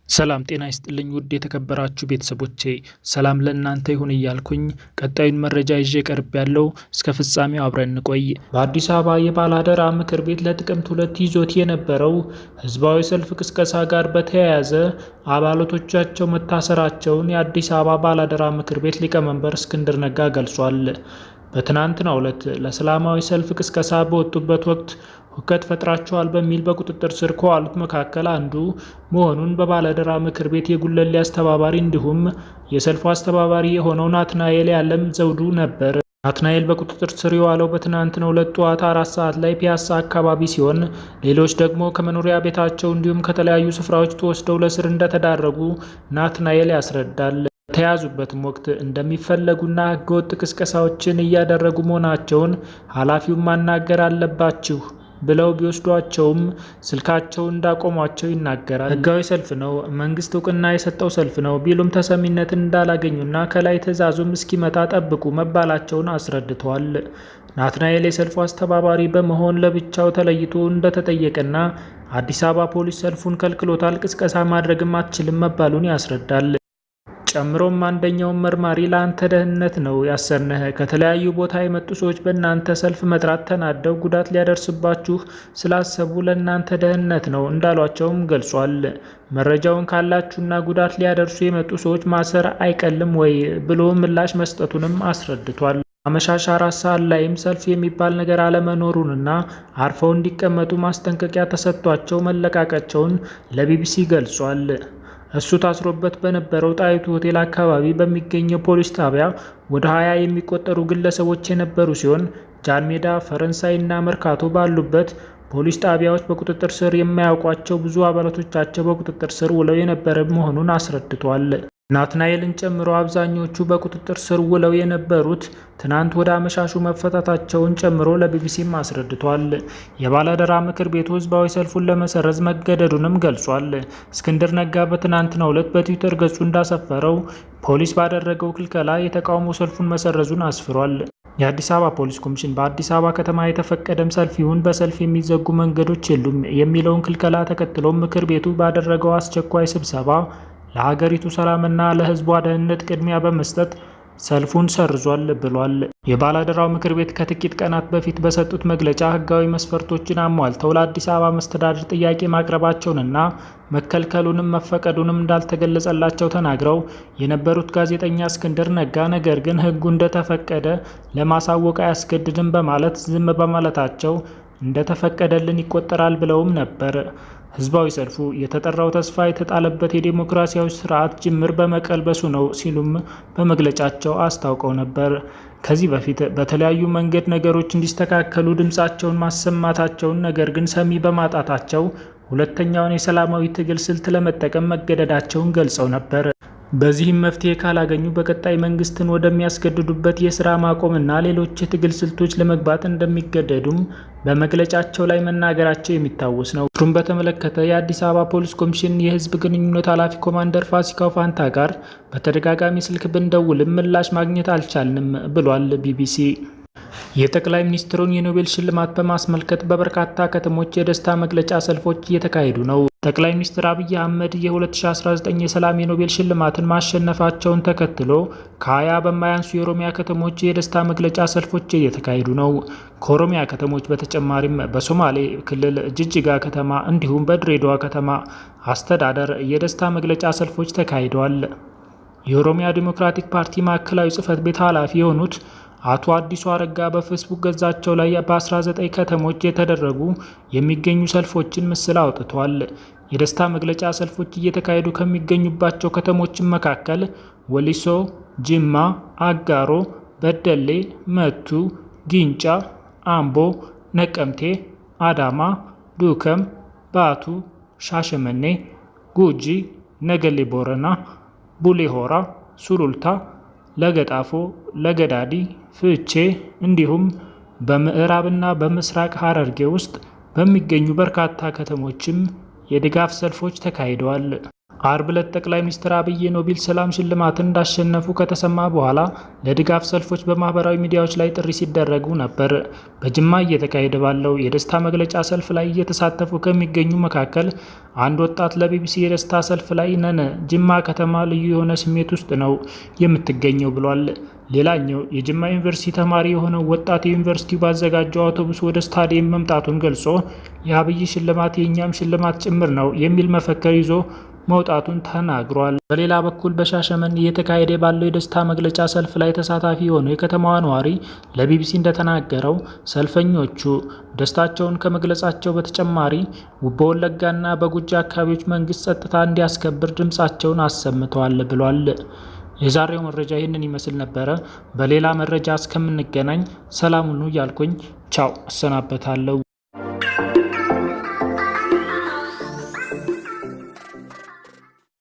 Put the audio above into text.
ሰላም ጤና ይስጥልኝ ውድ የተከበራችሁ ቤተሰቦቼ፣ ሰላም ለእናንተ ይሁን እያልኩኝ ቀጣዩን መረጃ ይዤ ቀርብ ያለው እስከ ፍጻሜው አብረን እንቆይ። በአዲስ አበባ የባላደራ ምክር ቤት ለጥቅምት 2 ይዞት የነበረው ህዝባዊ ሰልፍ ቅስቀሳ ጋር በተያያዘ አባላቶቻቸው መታሰራቸውን የአዲስ አበባ ባላደራ ምክር ቤት ሊቀመንበር እስክንድር ነጋ ገልጿል። በትናንትናው ዕለት ለሰላማዊ ሰልፍ ቅስቀሳ በወጡበት ወቅት ሁከት ፈጥራቸዋል በሚል በቁጥጥር ስር ከዋሉት መካከል አንዱ መሆኑን በባላደራ ምክር ቤት የጉለሌ አስተባባሪ እንዲሁም የሰልፉ አስተባባሪ የሆነው ናትናኤል ያለም ዘውዱ ነበር። ናትናኤል በቁጥጥር ስር የዋለው በትናንትናው ዕለት ጠዋት 4 ሰዓት ላይ ፒያሳ አካባቢ ሲሆን ሌሎች ደግሞ ከመኖሪያ ቤታቸው እንዲሁም ከተለያዩ ስፍራዎች ተወስደው ለእስር እንደተዳረጉ ናትናኤል ያስረዳል። በተያዙበትም ወቅት እንደሚፈለጉና ህገወጥ ቅስቀሳዎችን እያደረጉ መሆናቸውን ኃላፊውን ማናገር አለባችሁ ብለው ቢወስዷቸውም ስልካቸው እንዳቆሟቸው ይናገራል። ህጋዊ ሰልፍ ነው፣ መንግስት እውቅና የሰጠው ሰልፍ ነው ቢሉም ተሰሚነትን እንዳላገኙና ከላይ ትዕዛዙም እስኪመጣ ጠብቁ መባላቸውን አስረድተዋል። ናትናኤል የሰልፉ አስተባባሪ በመሆን ለብቻው ተለይቶ እንደተጠየቀና አዲስ አበባ ፖሊስ ሰልፉን ከልክሎታል፣ ቅስቀሳ ማድረግም አትችልም መባሉን ያስረዳል። ጨምሮም አንደኛውን መርማሪ ለአንተ ደህንነት ነው ያሰርነህ፣ ከተለያዩ ቦታ የመጡ ሰዎች በእናንተ ሰልፍ መጥራት ተናደው ጉዳት ሊያደርሱባችሁ ስላሰቡ ለእናንተ ደህንነት ነው እንዳሏቸውም ገልጿል። መረጃውን ካላችሁና ጉዳት ሊያደርሱ የመጡ ሰዎች ማሰር አይቀልም ወይ ብሎ ምላሽ መስጠቱንም አስረድቷል። አመሻሽ 4 ሰዓት ላይም ሰልፍ የሚባል ነገር አለመኖሩንና አርፈው እንዲቀመጡ ማስጠንቀቂያ ተሰጥቷቸው መለቃቃቸውን ለቢቢሲ ገልጿል። እሱ ታስሮበት በነበረው ጣይቱ ሆቴል አካባቢ በሚገኘው ፖሊስ ጣቢያ ወደ 20 የሚቆጠሩ ግለሰቦች የነበሩ ሲሆን ጃን ሜዳ፣ ፈረንሳይ እና መርካቶ ባሉበት ፖሊስ ጣቢያዎች በቁጥጥር ስር የማያውቋቸው ብዙ አባላቶቻቸው በቁጥጥር ስር ውለው የነበረ መሆኑን አስረድቷል። ናትናኤልን ጨምሮ አብዛኞቹ በቁጥጥር ስር ውለው የነበሩት ትናንት ወደ አመሻሹ መፈታታቸውን ጨምሮ ለቢቢሲም አስረድቷል። የባላደራ ምክር ቤቱ ህዝባዊ ሰልፉን ለመሰረዝ መገደዱንም ገልጿል። እስክንድር ነጋ በትናንትናው ዕለት በትዊተር ገጹ እንዳሰፈረው ፖሊስ ባደረገው ክልከላ የተቃውሞ ሰልፉን መሰረዙን አስፍሯል። የአዲስ አበባ ፖሊስ ኮሚሽን በአዲስ አበባ ከተማ የተፈቀደም ሰልፍ ይሁን በሰልፍ የሚዘጉ መንገዶች የሉም የሚለውን ክልከላ ተከትሎ ምክር ቤቱ ባደረገው አስቸኳይ ስብሰባ ለሀገሪቱ ሰላምና ለህዝቧ ደህንነት ቅድሚያ በመስጠት ሰልፉን ሰርዟል ብሏል። የባላደራው ምክር ቤት ከጥቂት ቀናት በፊት በሰጡት መግለጫ ህጋዊ መስፈርቶችን አሟልተው ለአዲስ አበባ መስተዳድር ጥያቄ ማቅረባቸውንና መከልከሉንም መፈቀዱንም እንዳልተገለጸላቸው ተናግረው የነበሩት ጋዜጠኛ እስክንድር ነጋ ነገር ግን ህጉ እንደተፈቀደ ለማሳወቅ አያስገድድም በማለት ዝም በማለታቸው እንደተፈቀደልን ይቆጠራል ብለውም ነበር። ህዝባዊ ሰልፉ የተጠራው ተስፋ የተጣለበት የዲሞክራሲያዊ ስርዓት ጅምር በመቀልበሱ ነው ሲሉም በመግለጫቸው አስታውቀው ነበር። ከዚህ በፊት በተለያዩ መንገድ ነገሮች እንዲስተካከሉ ድምጻቸውን ማሰማታቸውን ነገር ግን ሰሚ በማጣታቸው ሁለተኛውን የሰላማዊ ትግል ስልት ለመጠቀም መገደዳቸውን ገልጸው ነበር። በዚህም መፍትሄ ካላገኙ በቀጣይ መንግስትን ወደሚያስገድዱበት የስራ ማቆምና ሌሎች የትግል ስልቶች ለመግባት እንደሚገደዱም በመግለጫቸው ላይ መናገራቸው የሚታወስ ነው። እሱም በተመለከተ የአዲስ አበባ ፖሊስ ኮሚሽን የህዝብ ግንኙነት ኃላፊ ኮማንደር ፋሲካው ፋንታ ጋር በተደጋጋሚ ስልክ ብንደውልም ምላሽ ማግኘት አልቻልንም ብሏል ቢቢሲ። የጠቅላይ ሚኒስትሩን የኖቤል ሽልማት በማስመልከት በበርካታ ከተሞች የደስታ መግለጫ ሰልፎች እየተካሄዱ ነው። ጠቅላይ ሚኒስትር አብይ አህመድ የ2019 የሰላም የኖቤል ሽልማትን ማሸነፋቸውን ተከትሎ ከ20 በማያንሱ የኦሮሚያ ከተሞች የደስታ መግለጫ ሰልፎች እየተካሄዱ ነው። ከኦሮሚያ ከተሞች በተጨማሪም በሶማሌ ክልል ጅጅጋ ከተማ እንዲሁም በድሬዳዋ ከተማ አስተዳደር የደስታ መግለጫ ሰልፎች ተካሂደዋል። የኦሮሚያ ዲሞክራቲክ ፓርቲ ማዕከላዊ ጽህፈት ቤት ኃላፊ የሆኑት አቶ አዲሱ አረጋ በፌስቡክ ገጻቸው ላይ በ19 ከተሞች የተደረጉ የሚገኙ ሰልፎችን ምስል አውጥተዋል። የደስታ መግለጫ ሰልፎች እየተካሄዱ ከሚገኙባቸው ከተሞች መካከል ወሊሶ፣ ጅማ፣ አጋሮ፣ በደሌ፣ መቱ፣ ጊንጫ፣ አምቦ፣ ነቀምቴ፣ አዳማ፣ ዱከም፣ ባቱ፣ ሻሸመኔ፣ ጉጂ፣ ነገሌ ቦረና፣ ቡሌ ሆራ፣ ሱሉልታ፣ ለገጣፎ፣ ለገዳዲ፣ ፍቼ እንዲሁም በምዕራብና በምስራቅ ሐረርጌ ውስጥ በሚገኙ በርካታ ከተሞችም የድጋፍ ሰልፎች ተካሂደዋል። አርብ ዕለት ጠቅላይ ሚኒስትር አብይ የኖቤል ሰላም ሽልማትን እንዳሸነፉ ከተሰማ በኋላ ለድጋፍ ሰልፎች በማህበራዊ ሚዲያዎች ላይ ጥሪ ሲደረጉ ነበር። በጅማ እየተካሄደ ባለው የደስታ መግለጫ ሰልፍ ላይ እየተሳተፉ ከሚገኙ መካከል አንድ ወጣት ለቢቢሲ የደስታ ሰልፍ ላይ ነን፣ ጅማ ከተማ ልዩ የሆነ ስሜት ውስጥ ነው የምትገኘው ብሏል። ሌላኛው የጅማ ዩኒቨርሲቲ ተማሪ የሆነው ወጣት የዩኒቨርሲቲው ባዘጋጀው አውቶቡስ ወደ ስታዲየም መምጣቱን ገልጾ የአብይ ሽልማት የእኛም ሽልማት ጭምር ነው የሚል መፈክር ይዞ መውጣቱን ተናግሯል። በሌላ በኩል በሻሸመኔ እየተካሄደ ባለው የደስታ መግለጫ ሰልፍ ላይ ተሳታፊ የሆነው የከተማዋ ነዋሪ ለቢቢሲ እንደተናገረው ሰልፈኞቹ ደስታቸውን ከመግለጻቸው በተጨማሪ በወለጋና በጉጂ አካባቢዎች መንግስት ጸጥታ እንዲያስከብር ድምጻቸውን አሰምተዋል ብሏል። የዛሬው መረጃ ይህንን ይመስል ነበረ። በሌላ መረጃ እስከምንገናኝ ሰላም ሁኑ እያልኩኝ ቻው እሰናበታለሁ።